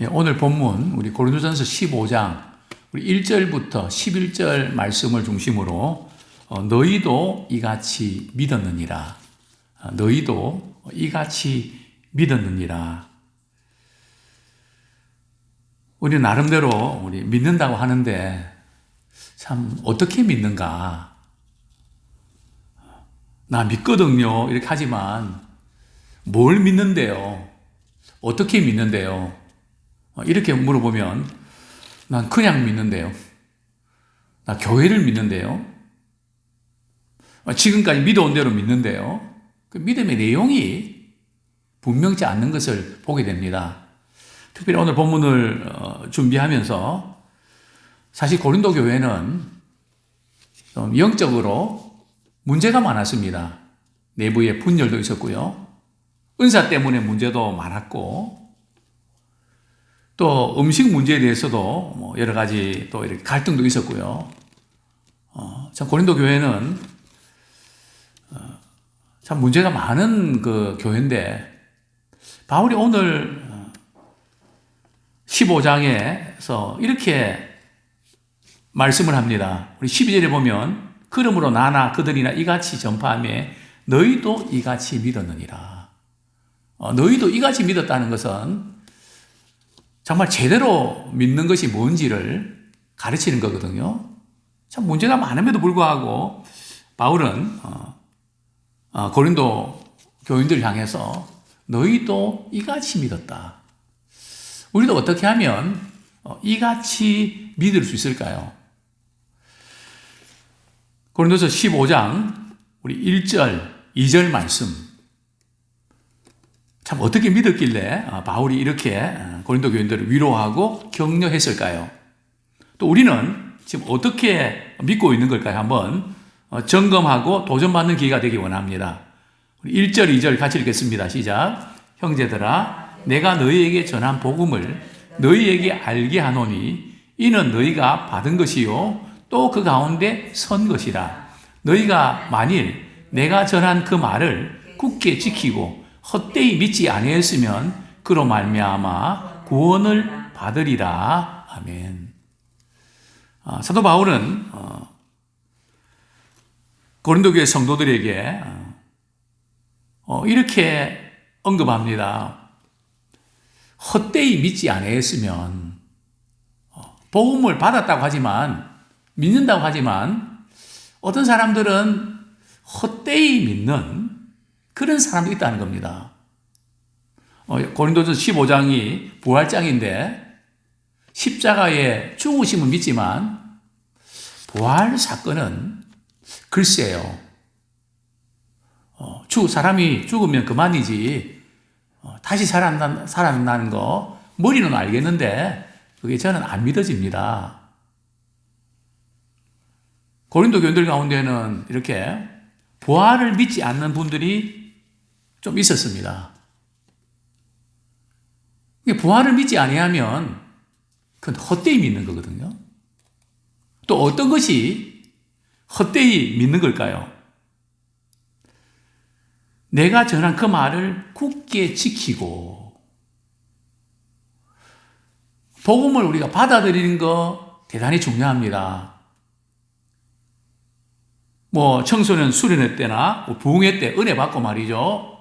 오늘 본문 우리 고린도전서 15장 우리 1절부터 11절 말씀을 중심으로 너희도 이같이 믿었느니라. 너희도 이같이 믿었느니라. 우리 나름대로 우리 믿는다고 하는데 참 어떻게 믿는가? 나 믿거든요. 이렇게 하지만 뭘 믿는데요? 어떻게 믿는데요? 이렇게 물어보면 난 그냥 믿는데요. 나 교회를 믿는데요. 지금까지 믿어온 대로 믿는데요. 그 믿음의 내용이 분명치 않는 것을 보게 됩니다. 특별히 오늘 본문을 준비하면서 사실 고린도 교회는 좀 영적으로 문제가 많았습니다. 내부에 분열도 있었고요. 은사 때문에 문제도 많았고 또 음식 문제에 대해서도 여러 가지 또 이렇게 갈등도 있었고요. 참 고린도 교회는 참 문제가 많은 그 교회인데 바울이 오늘 15장에서 이렇게 말씀을 합니다. 우리 12절에 보면 그러므로 나나 그들이나 이같이 전파하며 너희도 이같이 믿었느니라. 너희도 이같이 믿었다는 것은 정말 제대로 믿는 것이 뭔지를 가르치는 거거든요. 참 문제가 많음에도 불구하고 바울은 고린도 교인들을 향해서 너희도 이같이 믿었다. 우리도 어떻게 하면 이같이 믿을 수 있을까요? 고린도서 15장 우리 1절, 2절 말씀 참 어떻게 믿었길래 바울이 이렇게 고린도 교인들을 위로하고 격려했을까요? 또 우리는 지금 어떻게 믿고 있는 걸까요? 한번 점검하고 도전받는 기회가 되기 원합니다. 1절, 2절 같이 읽겠습니다. 시작. 형제들아, 내가 너희에게 전한 복음을 너희에게 알게 하노니 이는 너희가 받은 것이요 또 그 가운데 선 것이라. 너희가 만일 내가 전한 그 말을 굳게 지키고 헛되이 믿지 아니했으면 그로 말미암아 구원을 받으리라. 아멘. 사도 바울은 고린도 교회 성도들에게 이렇게 언급합니다. 헛되이 믿지 아니했으면 복음을 받았다고 하지만 믿는다고 하지만 어떤 사람들은 헛되이 믿는 그런 사람도 있다는 겁니다. 고린도전서 15장이 부활장인데 십자가의 죽으심은 믿지만 부활 사건은 글쎄요. 사람이 죽으면 그만이지 다시 살아나는 거 머리는 알겠는데 그게 저는 안 믿어집니다. 고린도 교인들 가운데는 이렇게 부활을 믿지 않는 분들이 좀 있었습니다. 부활을 믿지 아니하면 그건 헛되이 믿는 거거든요. 또 어떤 것이 헛되이 믿는 걸까요? 내가 전한 그 말을 굳게 지키고 복음을 우리가 받아들이는 거 대단히 중요합니다. 청소년 수련회 때나 부흥회 때 은혜 받고 말이죠.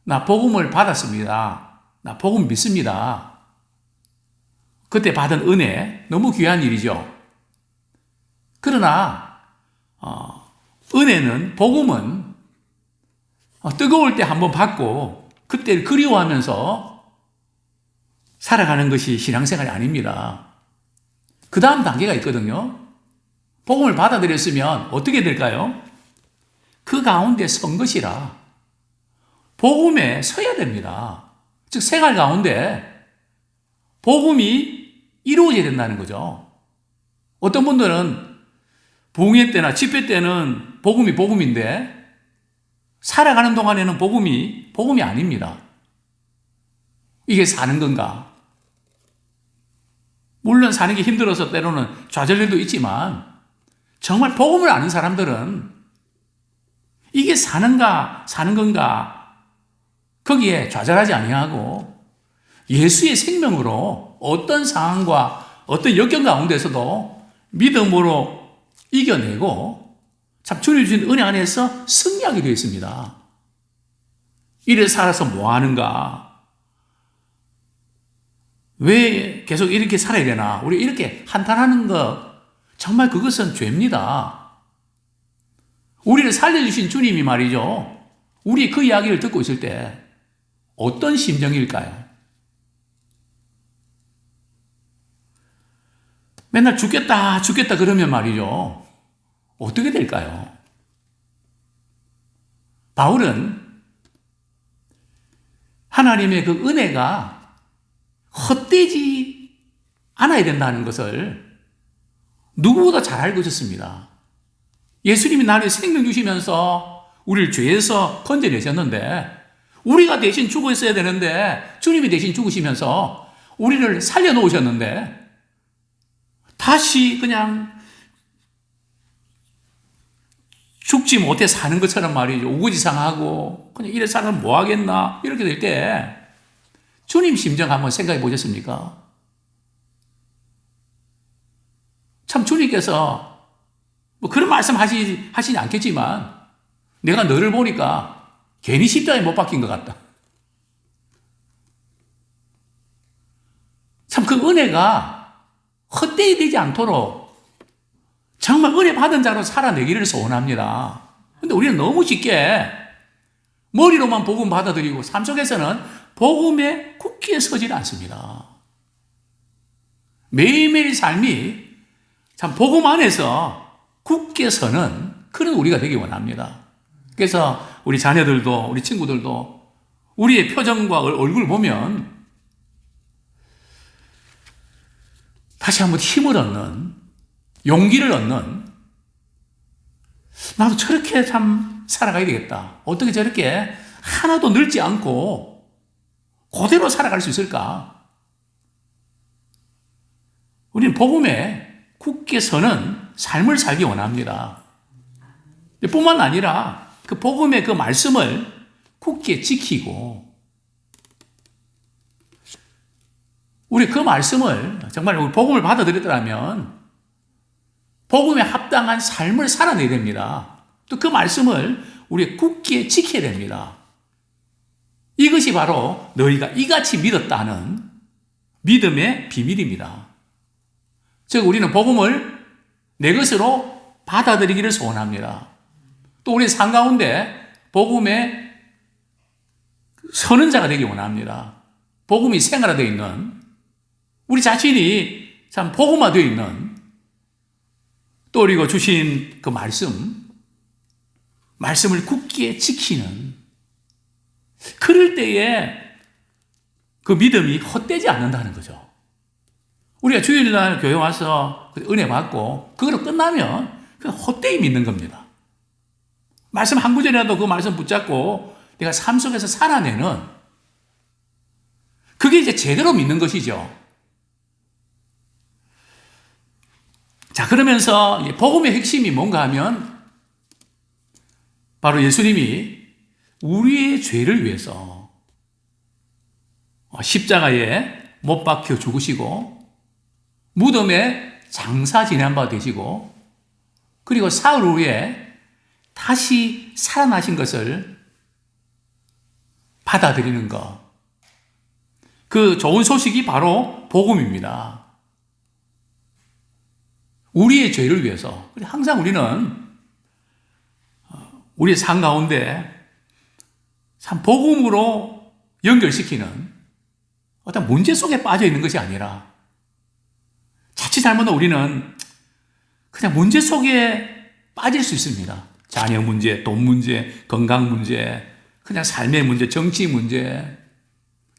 나 복음을 받았습니다. 나 복음 믿습니다. 그때 받은 은혜 너무 귀한 일이죠. 그러나 은혜는 복음은 뜨거울 때 한번 받고 그때를 그리워하면서 살아가는 것이 신앙생활이 아닙니다. 그 다음 단계가 있거든요. 복음을 받아들였으면 어떻게 될까요? 그 가운데 선 것이라. 복음에 서야 됩니다. 즉 생활 가운데 복음이 이루어져야 된다는 거죠. 어떤 분들은 부흥회 때나 집회 때는 복음이 복음인데 살아가는 동안에는 복음이 아닙니다. 이게 사는 건가? 물론 사는 게 힘들어서 때로는 좌절될 일도 있지만 정말 복음을 아는 사람들은 이게 사는 건가 거기에 좌절하지 아니하고 예수의 생명으로 어떤 상황과 어떤 역경 가운데서도 믿음으로 이겨내고 참 주님 주신 은혜 안에서 승리하게 되어 있습니다. 이래 살아서 뭐 하는가? 왜 계속 이렇게 살아야 되나? 우리 이렇게 한탄하는 것, 정말 그것은 죄입니다. 우리를 살려주신 주님이 말이죠. 우리 그 이야기를 듣고 있을 때 어떤 심정일까요? 맨날 죽겠다, 죽겠다 그러면 말이죠. 어떻게 될까요? 바울은 하나님의 그 은혜가 헛되지 않아야 된다는 것을 누구보다 잘 알고 있었습니다. 예수님이 나를 생명 주시면서 우리를 죄에서 건져내셨는데 우리가 대신 죽어 있어야 되는데 주님이 대신 죽으시면서 우리를 살려놓으셨는데 다시 그냥 죽지 못해 사는 것처럼 말이죠. 우거지상하고 그냥 이래 살면 뭐 하겠나 이렇게 될 때 주님 심정 한번 생각해 보셨습니까? 참 주님께서 뭐 그런 말씀 하시지 않겠지만 내가 너를 보니까 괜히 십자가에 못 박힌 것 같다. 참 그 은혜가 헛되이 되지 않도록 정말 은혜 받은 자로 살아내기를 소원합니다. 근데 우리는 너무 쉽게 머리로만 복음 받아들이고 삶 속에서는 복음에 굳게 서질 않습니다. 매일매일 삶이 참 복음 안에서 굳게 서는 그런 우리가 되기 원합니다. 그래서 우리 자녀들도 우리 친구들도 우리의 표정과 얼굴을 보면 다시 한번 힘을 얻는 용기를 얻는 나도 저렇게 참 살아가야 되겠다. 어떻게 저렇게 하나도 늙지 않고 그대로 살아갈 수 있을까? 우리는 복음에 굳게 서는 삶을 살기 원합니다. 뿐만 아니라 그 복음의 그 말씀을 굳게 지키고 우리 그 말씀을 정말 우리 복음을 받아들였더라면 복음에 합당한 삶을 살아내야 됩니다. 또 그 말씀을 우리 굳게 지켜야 됩니다. 이것이 바로 너희가 이같이 믿었다는 믿음의 비밀입니다. 즉 우리는 복음을 내 것으로 받아들이기를 소원합니다. 또 우리 삶 가운데 복음에 서는 자가 되기 원합니다. 복음이 생활화되어 있는 우리 자신이 참 복음화되어 있는 또 그리고 주신 그 말씀을 굳게 지키는 그럴 때에 그 믿음이 헛되지 않는다는 거죠. 우리가 주일날 교회 와서 은혜 받고 그거로 끝나면 그냥 헛되이 믿는 겁니다. 말씀 한 구절이라도 그 말씀 붙잡고 내가 삶 속에서 살아내는 그게 이제 제대로 믿는 것이죠. 자, 그러면서 복음의 핵심이 뭔가 하면 바로 예수님이 우리의 죄를 위해서 십자가에 못 박혀 죽으시고 무덤에 장사 지낸 바 되시고 그리고 사흘 후에 다시 살아나신 것을 받아들이는 것. 그 좋은 소식이 바로 복음입니다. 우리의 죄를 위해서. 항상 우리는 우리의 삶 가운데 참 복음으로 연결시키는 어떤 문제 속에 빠져 있는 것이 아니라 자칫 잘못하면 우리는 그냥 문제 속에 빠질 수 있습니다. 자녀 문제, 돈 문제, 건강 문제, 그냥 삶의 문제, 정치 문제,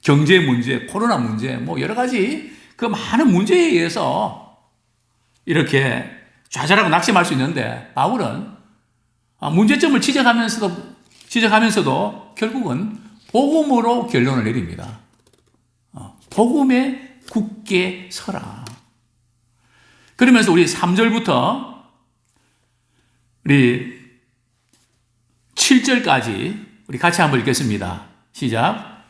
경제 문제, 코로나 문제, 뭐 여러 가지 그 많은 문제에 의해서 이렇게 좌절하고 낙심할 수 있는데 바울은 문제점을 지적하면서도 결국은 복음으로 결론을 내립니다. 복음에 굳게 서라. 그러면서 우리 3절부터 우리 7절까지 우리 같이 한번 읽겠습니다. 시작.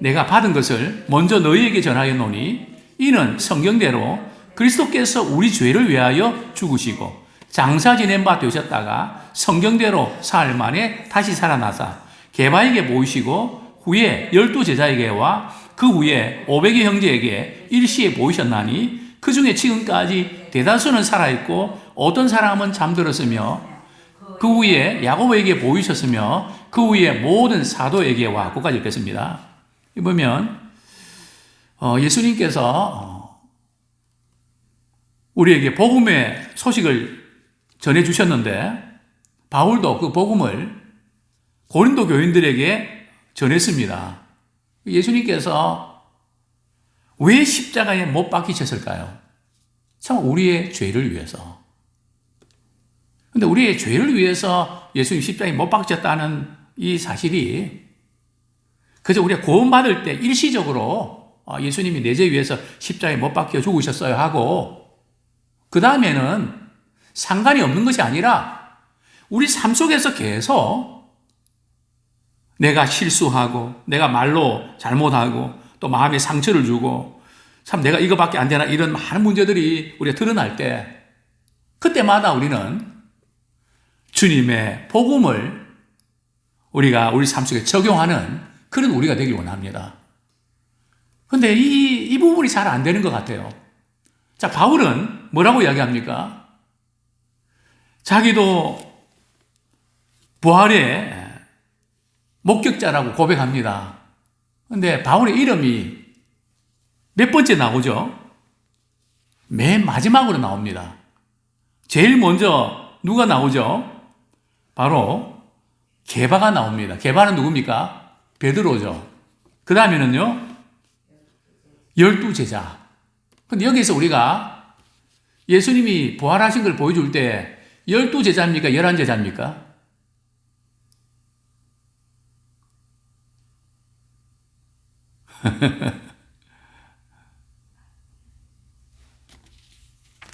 내가 받은 것을 먼저 너희에게 전하였노니 이는 성경대로 그리스도께서 우리 죄를 위하여 죽으시고 장사 지낸 바 되셨다가 성경대로 사흘 만에 다시 살아나사 게바에게 보이시고 후에 12제자에게와 그 후에 500의 형제에게 일시에 보이셨나니 그 중에 지금까지 대다수는 살아있고 어떤 사람은 잠들었으며 그 후에 야고보에게 보이셨으며 그 후에 모든 사도에게와 고까지 읽겠습니다. 보면 예수님께서 우리에게 복음의 소식을 전해주셨는데 바울도 그 복음을 고린도 교인들에게 전했습니다. 예수님께서 왜 십자가에 못 박히셨을까요? 참 우리의 죄를 위해서. 근데 우리의 죄를 위해서 예수님 십자가에 못 박히셨다는 이 사실이 그저 우리가 구원받을 때 일시적으로 예수님이 내 죄 위해서 십자가에 못 박혀 죽으셨어요 하고 그 다음에는 상관이 없는 것이 아니라 우리 삶 속에서 계속 내가 실수하고 내가 말로 잘못하고 또 마음에 상처를 주고 참 내가 이거밖에 안 되나 이런 많은 문제들이 우리가 드러날 때 그때마다 우리는 주님의 복음을 우리가 우리 삶 속에 적용하는 그런 우리가 되길 원합니다. 그런데 이 부분이 잘 안 되는 것 같아요. 자, 바울은 뭐라고 이야기합니까? 자기도 부활의 목격자라고 고백합니다. 그런데 바울의 이름이 몇 번째 나오죠? 맨 마지막으로 나옵니다. 제일 먼저 누가 나오죠? 바로 게바가 나옵니다. 게바는 누굽니까? 베드로죠. 그 다음에는요, 12제자. 근데 여기서 우리가 예수님이 부활하신 걸 보여줄 때 12제자입니까? 11제자입니까?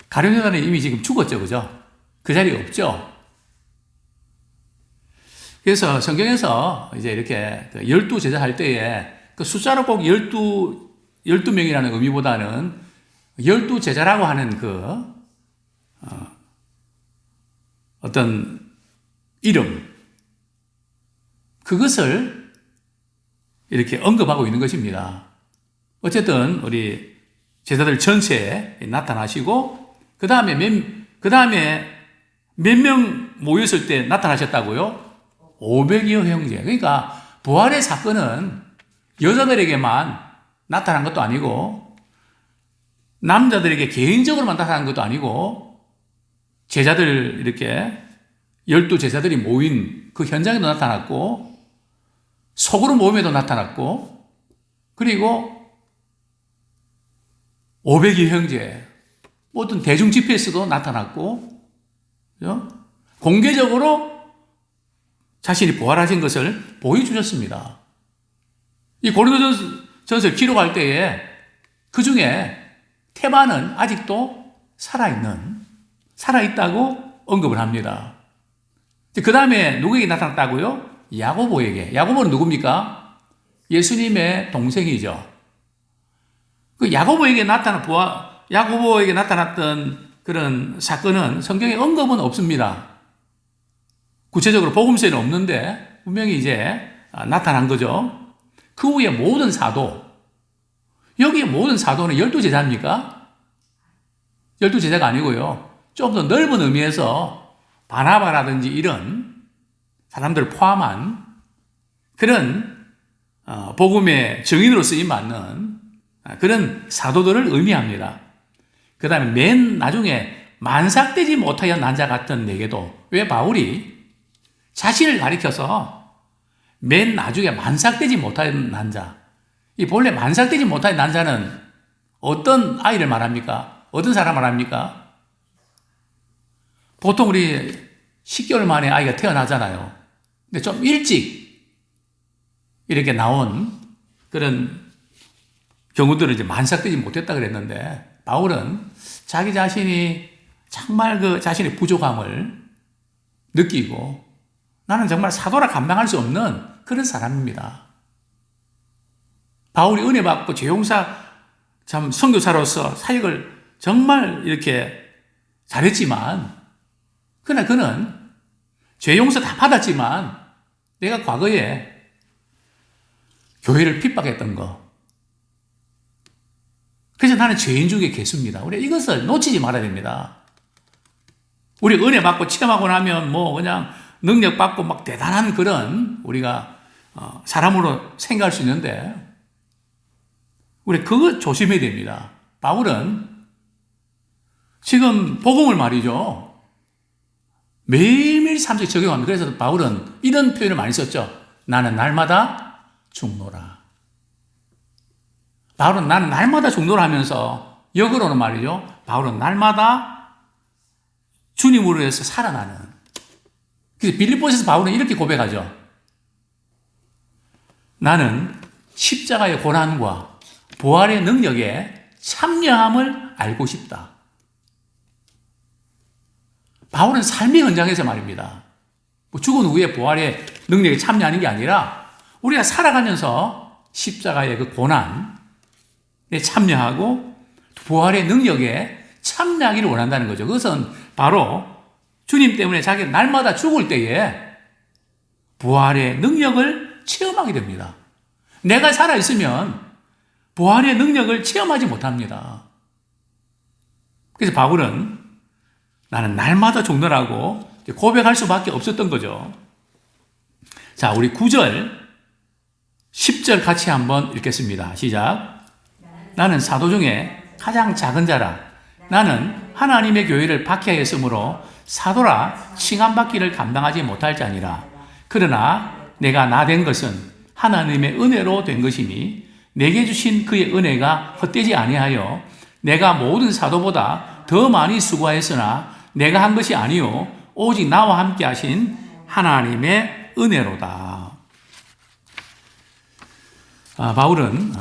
가룟유다는 이미 지금 죽었죠, 그죠? 그 자리에 없죠? 그래서 성경에서 이제 이렇게 12제자 할 때에 그 숫자로 꼭 12명이라는 의미보다는 12제자라고 하는 어떤 이름, 그것을 이렇게 언급하고 있는 것입니다. 어쨌든 우리 제자들 전체에 나타나시고 그 다음에 몇 명 모였을 때 나타나셨다고요? 500여 형제. 그러니까 부활의 사건은 여자들에게만 나타난 것도 아니고 남자들에게 개인적으로만 나타난 것도 아니고 제자들 이렇게 12제자들이 모인 그 현장에도 나타났고 속으로 모임에도 나타났고 그리고 500여 형제 어떤 대중 집회에서도 나타났고 그죠? 공개적으로 자신이 부활하신 것을 보여주셨습니다. 이 고린도전서를 기록할 때에 그 중에 테마는 아직도 살아있다고 언급을 합니다. 그 다음에 누구에게 나타났다고요? 야고보에게. 야고보는 누굽니까? 예수님의 동생이죠. 그 야고보에게 나타났던 그런 사건은 성경에 언급은 없습니다. 구체적으로 복음서에는 없는데 분명히 이제 나타난 거죠. 그 후에 모든 사도, 여기에 모든 사도는 12제자입니까? 12제자가 아니고요. 좀 더 넓은 의미에서 바나바라든지 이런 사람들을 포함한 그런 복음의 증인으로 쓰임받는 그런 사도들을 의미합니다. 그 다음에 맨 나중에 만삭되지 못하여 난 자 같은 내게도, 왜 바울이 자신을 가리켜서 맨 나중에 만삭되지 못하여 난 자, 이 본래 만삭되지 못하여 난 자는 어떤 아이를 말합니까? 어떤 사람 말합니까? 보통 우리 10개월 만에 아이가 태어나잖아요. 근데 좀 일찍 이렇게 나온 그런 경우들은 이제 만삭되지 못했다 그랬는데, 바울은 자기 자신이 정말 그 자신의 부족함을 느끼고 나는 정말 사도라 감당할 수 없는 그런 사람입니다. 바울이 은혜 받고 죄용사 참 선교사로서 사역을 정말 이렇게 잘했지만, 그러나 그는 죄용서 다 받았지만 내가 과거에 교회를 핍박했던 거, 그래서 나는 죄인 중에 개수입니다. 우리 이것을 놓치지 말아야 됩니다. 우리 은혜 받고 체험하고 나면 뭐 그냥 능력 받고 막 대단한 그런 우리가 사람으로 생각할 수 있는데, 우리 그거 조심해야 됩니다. 바울은 지금 복음을 말이죠, 매일매일 삶 속에 적용합니다. 그래서 바울은 이런 표현을 많이 썼죠. 나는 날마다 죽노라. 바울은 나는 날마다 죽노라 하면서 역으로는 말이죠, 바울은 날마다 주님으로 해서 살아나는. 그래서 빌립보서에서 바울은 이렇게 고백하죠. 나는 십자가의 고난과 부활의 능력에 참여함을 알고 싶다. 바울은 삶의 현장에서 말입니다. 죽은 후에 부활의 능력에 참여하는 게 아니라 우리가 살아가면서 십자가의 그 고난에 참여하고 부활의 능력에 참여하기를 원한다는 거죠. 그것은 바로 주님 때문에 자기가 날마다 죽을 때에 부활의 능력을 체험하게 됩니다. 내가 살아있으면 부활의 능력을 체험하지 못합니다. 그래서 바울은 나는 날마다 죽노라고 고백할 수밖에 없었던 거죠. 자, 우리 9절, 10절 같이 한번 읽겠습니다. 시작. 나는 사도 중에 가장 작은 자라. 나는 하나님의 교회를 박해하였으므로 사도라 칭함받기를 감당하지 못할 자니라. 그러나 내가 나 된 것은 하나님의 은혜로 된 것이니 내게 주신 그의 은혜가 헛되지 아니하여 내가 모든 사도보다 더 많이 수고하였으나 내가 한 것이 아니요 오직 나와 함께 하신 하나님의 은혜로다. 바울은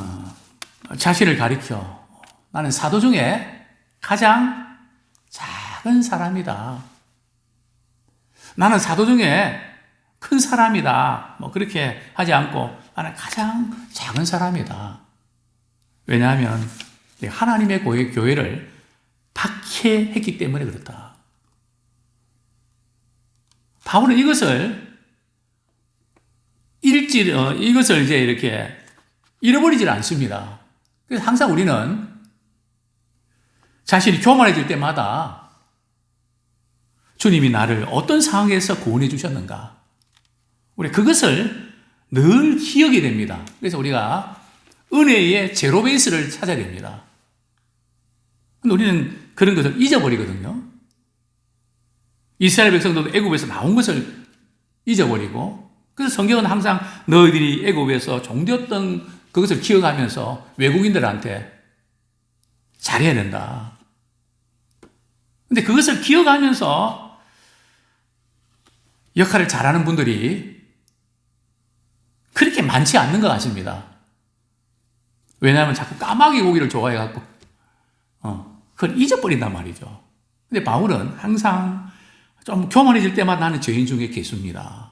자신을 가리켜 나는 사도 중에 가장 작은 사람이다. 나는 사도 중에 큰 사람이다. 뭐 그렇게 하지 않고 나는 가장 작은 사람이다. 왜냐하면 하나님의 교회를 박해했기 때문에 그렇다. 바울은 이것을 이것을 이제 이렇게 잃어버리질 않습니다. 그래서 항상 우리는 자신이 교만해질 때마다 주님이 나를 어떤 상황에서 구원해 주셨는가, 우리 그것을 늘 기억이 됩니다. 그래서 우리가 은혜의 제로 베이스를 찾아야 됩니다. 근데 우리는 그런 것을 잊어버리거든요. 이스라엘 백성들도 애굽에서 나온 것을 잊어버리고, 그래서 성경은 항상 너희들이 애굽에서 종되었던 그것을 기억하면서 외국인들한테 잘해야 된다. 근데 그것을 기억하면서 역할을 잘하는 분들이 그렇게 많지 않는 것 같습니다. 왜냐하면 자꾸 까마귀 고기를 좋아해갖고, 그걸 잊어버린단 말이죠. 근데 바울은 항상 좀 교만해질 때마다 나는 죄인 중에 개수입니다.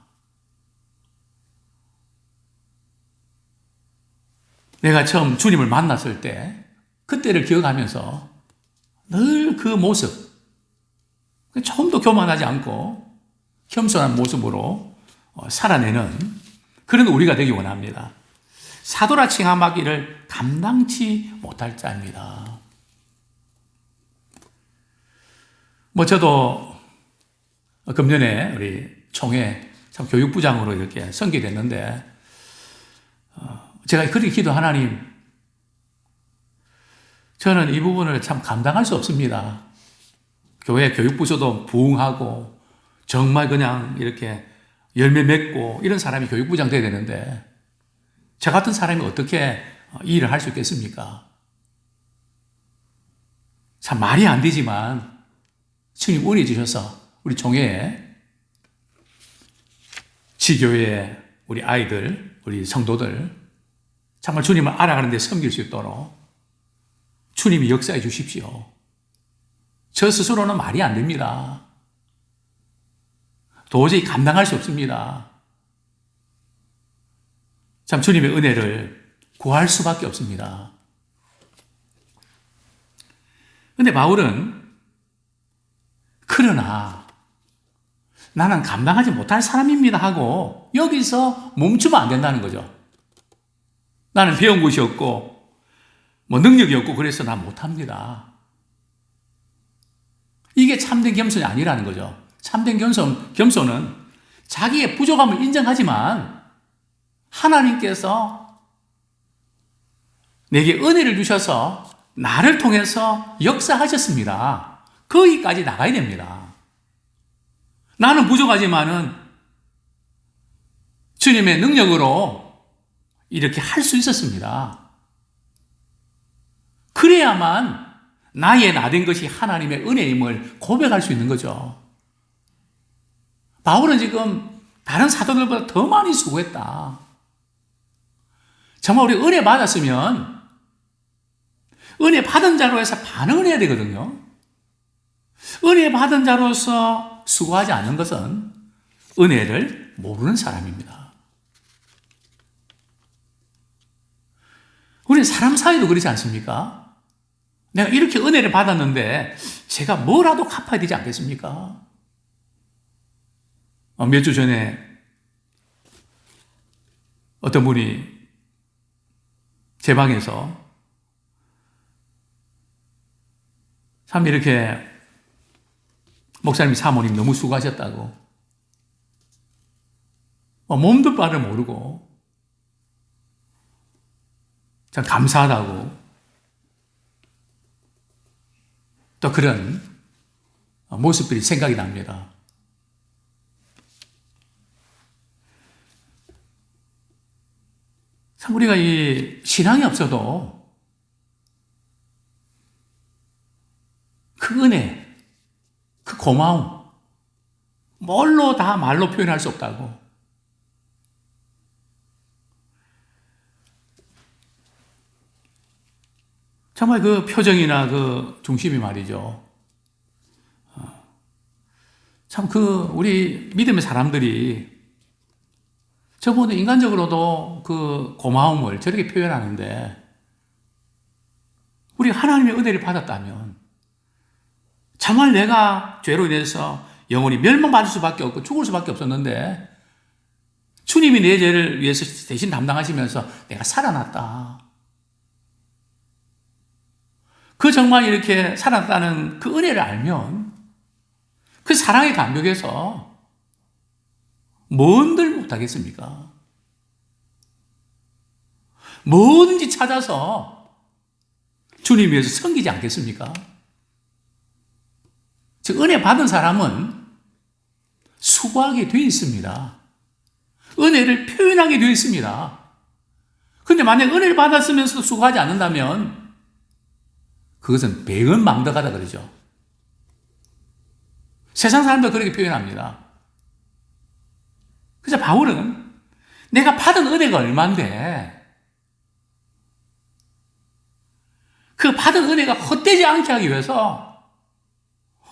내가 처음 주님을 만났을 때, 그때를 기억하면서 늘 그 모습, 조금도 교만하지 않고 겸손한 모습으로 살아내는 그런 우리가 되기 원합니다. 사도라 칭함하기를 감당치 못할 자입니다. 저도 금년에 우리 총회 참 교육부장으로 이렇게 선기됐는데, 제가 그렇게 기도, 하나님, 저는 이 부분을 참 감당할 수 없습니다. 교회 교육부서도 부흥하고 정말 그냥 이렇게 열매 맺고 이런 사람이 교육부장 돼야 되는데, 저 같은 사람이 어떻게 이 일을 할 수 있겠습니까? 참 말이 안 되지만 주님 은혜 주셔서 우리 총회에 지교회 우리 아이들, 우리 성도들 정말 주님을 알아가는 데 섬길 수 있도록 주님이 역사해 주십시오. 저 스스로는 말이 안 됩니다. 도저히 감당할 수 없습니다. 참 주님의 은혜를 구할 수밖에 없습니다. 근데 바울은 그러나 나는 감당하지 못할 사람입니다 하고 여기서 멈추면 안 된다는 거죠. 나는 배운 것이 없고 뭐 능력이 없고 그래서 난 못합니다. 이게 참된 겸손이 아니라는 거죠. 참된 겸손은 자기의 부족함을 인정하지만 하나님께서 내게 은혜를 주셔서 나를 통해서 역사하셨습니다. 거기까지 나가야 됩니다. 나는 부족하지만은 주님의 능력으로 이렇게 할 수 있었습니다. 그래야만 나의 나된 것이 하나님의 은혜임을 고백할 수 있는 거죠. 바울은 지금 다른 사도들보다 더 많이 수고했다. 정말 우리 은혜 받았으면 은혜 받은 자로 해서 반응을 해야 되거든요. 은혜 받은 자로서 수고하지 않는 것은 은혜를 모르는 사람입니다. 우리 사람 사이도 그렇지 않습니까? 내가 이렇게 은혜를 받았는데 제가 뭐라도 갚아야 되지 않겠습니까? 몇 주 전에 어떤 분이 제 방에서 참 이렇게 목사님 사모님 너무 수고하셨다고 몸도 바를 모르고 참 감사하다고 또 그런 모습들이 생각이 납니다. 참 우리가 이 신앙이 없어도 그 은혜, 그 고마움, 뭘로 다 말로 표현할 수 없다고. 정말 그 표정이나 그 중심이 말이죠. 참 우리 믿음의 사람들이 저보다 인간적으로도 그 고마움을 저렇게 표현하는데 우리 하나님의 은혜를 받았다면 정말 내가 죄로 인해서 영원히 멸망받을 수밖에 없고 죽을 수밖에 없었는데 주님이 내 죄를 위해서 대신 담당하시면서 내가 살아났다. 그 정말 이렇게 살았다는 그 은혜를 알면 그 사랑의 감격에서 뭔들 못하겠습니까? 뭐든지 찾아서 주님 위해서 섬기지 않겠습니까? 즉 은혜 받은 사람은 수고하게 되어 있습니다. 은혜를 표현하게 되어 있습니다. 그런데 만약 은혜를 받았으면서도 수고하지 않는다면 그것은 배은망덕하다 그러죠. 세상 사람도 그렇게 표현합니다. 그래서 바울은 내가 받은 은혜가 얼만데 그 받은 은혜가 헛되지 않게 하기 위해서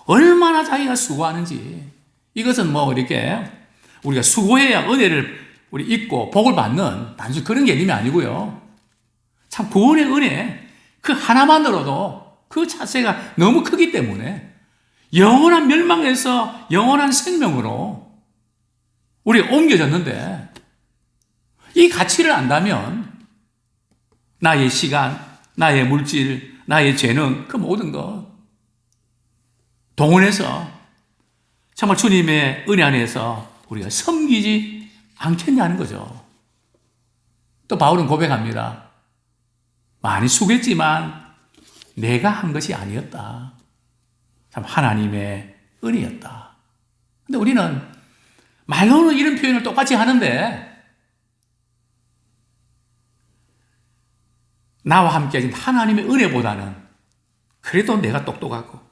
얼마나 자기가 수고하는지, 이것은 뭐 이렇게 우리가 수고해야 은혜를 우리 잊고 복을 받는 단순히 그런 개념이 아니고요. 참 구원의 은혜 그 하나만으로도 그 자체가 너무 크기 때문에 영원한 멸망에서 영원한 생명으로 우리가 옮겨졌는데 이 가치를 안다면 나의 시간, 나의 물질, 나의 재능, 그 모든 것 동원해서 정말 주님의 은혜 안에서 우리가 섬기지 않겠냐는 거죠. 또 바울은 고백합니다. 많이 수고했지만 내가 한 것이 아니었다. 참 하나님의 은혜였다. 근데 우리는 말로는 이런 표현을 똑같이 하는데 나와 함께 하신 하나님의 은혜보다는 그래도 내가 똑똑하고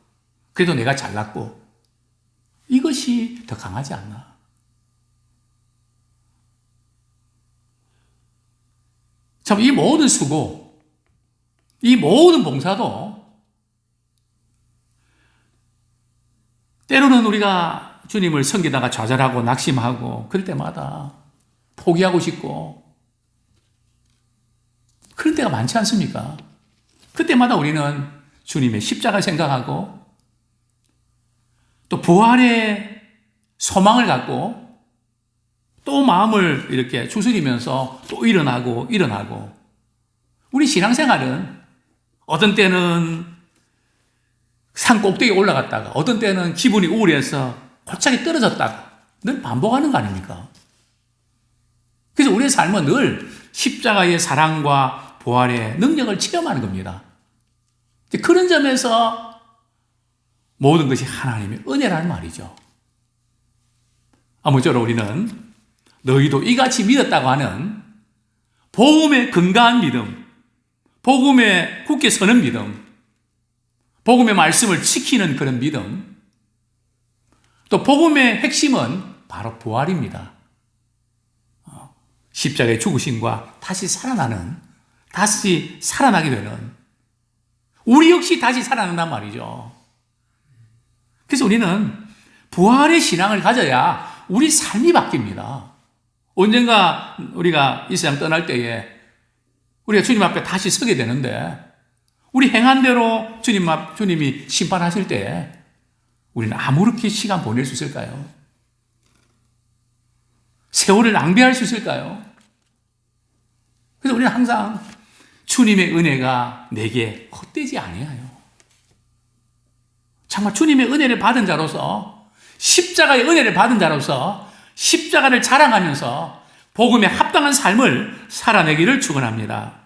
그래도 내가 잘났고 이것이 더 강하지 않나. 참 이 모든 수고, 이 모든 봉사도 때로는 우리가 주님을 섬기다가 좌절하고 낙심하고 그럴 때마다 포기하고 싶고 그런 때가 많지 않습니까? 그때마다 우리는 주님의 십자가를 생각하고 또 부활의 소망을 갖고 또 마음을 이렇게 추스리면서 또 일어나고 우리 신앙생활은 어떤 때는 산 꼭대기에 올라갔다가 어떤 때는 기분이 우울해서 골짜기 떨어졌다가 늘 반복하는 거 아닙니까? 그래서 우리의 삶은 늘 십자가의 사랑과 부활의 능력을 체험하는 겁니다. 그런 점에서 모든 것이 하나님의 은혜라는 말이죠. 아무쪼록 우리는 너희도 이같이 믿었다고 하는 복음의 건강한 믿음, 복음에 굳게 서는 믿음, 복음의 말씀을 지키는 그런 믿음, 또 복음의 핵심은 바로 부활입니다. 십자가의 죽으심과 다시 살아나게 되는 우리 역시 다시 살아난단 말이죠. 그래서 우리는 부활의 신앙을 가져야 우리 삶이 바뀝니다. 언젠가 우리가 이 세상 떠날 때에 우리가 주님 앞에 다시 서게 되는데 우리 행한 대로 주님이 심판하실 때에 우리는 아무렇게 시간 보낼 수 있을까요? 세월을 낭비할 수 있을까요? 그래서 우리는 항상 주님의 은혜가 내게 헛되지 아니하여 정말 주님의 은혜를 받은 자로서 십자가의 은혜를 받은 자로서 십자가를 자랑하면서 복음에 합당한 삶을 살아내기를 축원합니다.